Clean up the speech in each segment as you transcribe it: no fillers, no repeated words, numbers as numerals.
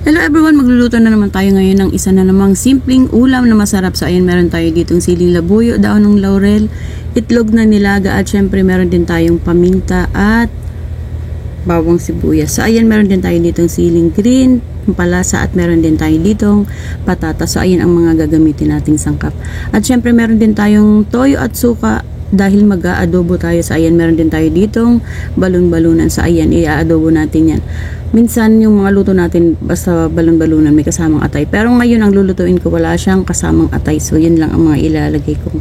Hello everyone, magluluto na naman tayo ngayon ng isa na namang simpleng ulam na masarap. So ayan, meron tayo ditong siling labuyo, daon ng laurel, itlog na nilaga at syempre meron din tayong paminta at bawang sibuyas. So ayan, meron din tayo ditong siling green, palasa at meron din tayo ditong patatas. So ayan ang mga gagamitin nating sangkap. At syempre meron din tayong toyo at suka dahil mag-aadobo tayo. So ayan, meron din tayo ditong balon-balunan. So ayan, i-aadobo natin yan. Minsan yung mga luto natin basta balon-balunan may kasamang atay. Pero ngayon ang lulutuin ko wala siyang kasamang atay. So yun lang ang mga ilalagay kong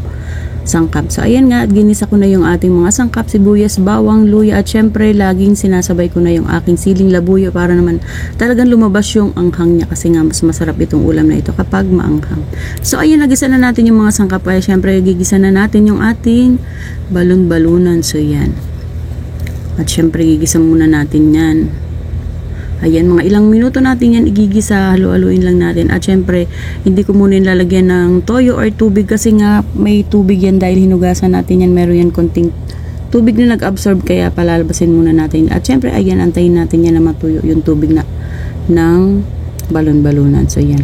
sangkap. So ayan nga, at ginisa ko na yung ating mga sangkap, sibuyas, bawang, luya at syempre laging sinasabay ko na yung aking siling labuyo para naman talagang lumabas yung anghang niya, kasi nga mas masarap itong ulam na ito kapag maanghang. So ayan, nagisa na natin yung mga sangkap. Kaya syempre gigisa na natin yung ating balon-balunan. So yan. At syempre gigisa muna natin yan. Ayan, mga ilang minuto natin yan igigisa, halu-haluin lang natin. At syempre, hindi ko muna lalagyan ng toyo or tubig kasi nga may tubig yan dahil hinugasan natin yan. Meron yan konting tubig na nag-absorb, kaya palalabasin muna natin. At syempre, ayan, antayin natin yan na matuyo yung tubig na ng balon-balunan. So yan.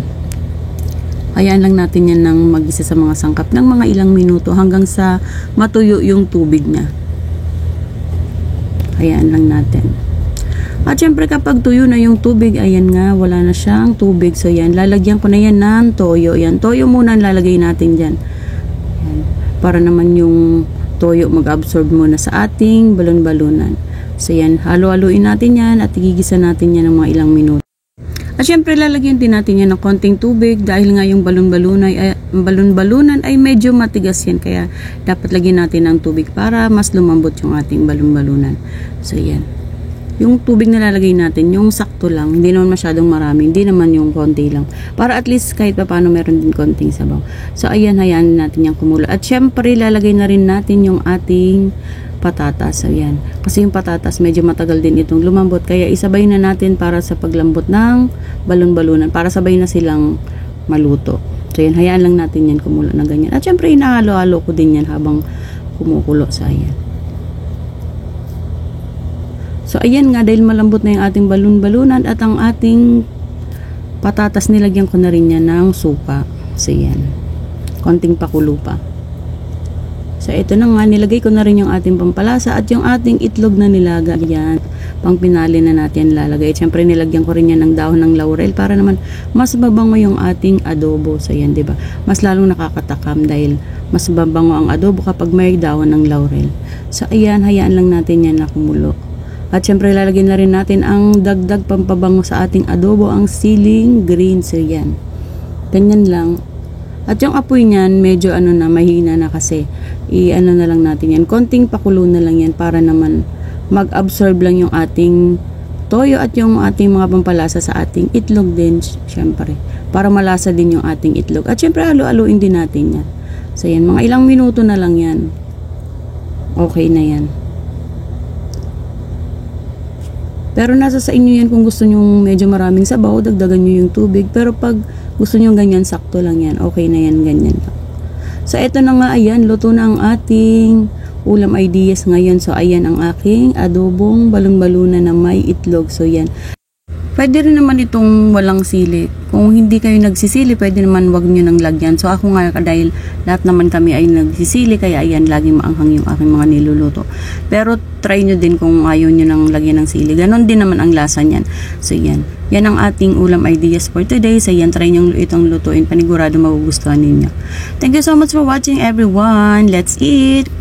Ayan lang natin yan ng mag-isa sa mga sangkap ng mga ilang minuto hanggang sa matuyo yung tubig niya. Ayan lang natin. At syempre kapag tuyo na yung tubig, ayan nga, wala na siyang tubig. So yan, lalagyan ko na yan ng toyo. Yan, toyo muna ang lalagay natin dyan. Yan, para naman yung toyo mag-absorb muna sa ating balon-balunan. So yan, halo-haluin natin yan at igigisa natin yan ng mga ilang minuto. At syempre lalagyan din natin yan ng konting tubig dahil nga yung balon-balunan ay medyo matigas yan. Kaya dapat lagyan natin ng tubig para mas lumambot yung ating balon-balunan. So yan. Yung tubig na lalagay natin, yung sakto lang, hindi naman masyadong marami, hindi naman yung konti lang. Para at least kahit pa paano meron din konting sabaw. So ayan, hayaan natin yung kumulo. At syempre, lalagay na rin natin yung ating patatas. So ayan. Kasi yung patatas, medyo matagal din itong lumambot. Kaya isabay na natin para sa paglambot ng balon-balunan. Para sabay na silang maluto. So ayan, hayaan lang natin yan kumulo na ganyan. At syempre, inahalo-halo ko din yan habang kumukulo. So ayan. So ayan nga, dahil malambot na yung ating balon-balunan at ang ating patatas, nilagyan ko na rin yan ng suka. So yan, konting pakulo pa. So ito na nga, nilagay ko na rin yung ating pampalasa at yung ating itlog na nilaga. Yan, pang pinali na natin lalagay. Siyempre nilagyan ko rin yan ng dahon ng laurel para naman mas mabango yung ating adobo. So yan, diba? Mas lalong nakakatakam dahil mas mabango ang adobo kapag may dahon ng laurel. So ayan, hayaan lang natin yan na kumulo. At syempre lalagyan na rin natin ang dagdag pampabango sa ating adobo, ang siling green. So yan, ganyan lang. At yung apoy niyan medyo mahina na kasi na lang natin yan, konting pakulo na lang yan para naman mag-absorb lang yung ating toyo at yung ating mga pampalasa sa ating itlog din, syempre para malasa din yung ating itlog. At syempre halo-haloin din natin yan. So yan, mga ilang minuto na lang yan, okay na yan. Pero nasa sa inyo yan kung gusto nyo medyo maraming sabaw, dagdagan nyo yung tubig. Pero pag gusto nyo ganyan, sakto lang yan. Okay na yan, ganyan lang. So eto na nga, ayan, luto na ang ating ulam ideas ngayon. So ayan ang aking adobong balon-balunan na may itlog. So yan. Pwede rin naman itong walang sili. Kung hindi kayo nagsisili, pwede naman wag nyo nang lagyan. So ako nga, dahil lahat naman kami ay nagsisili, kaya ayan, laging maanghang yung aking mga niluluto. Pero try nyo din kung ayaw nyo nang lagyan ng sili. Ganon din naman ang lasa niyan. So yan. Yan ang ating ulam ideas for today. So yan, try nyo itong lutuin. Panigurado magugustuhan ninyo. Thank you so much for watching everyone. Let's eat!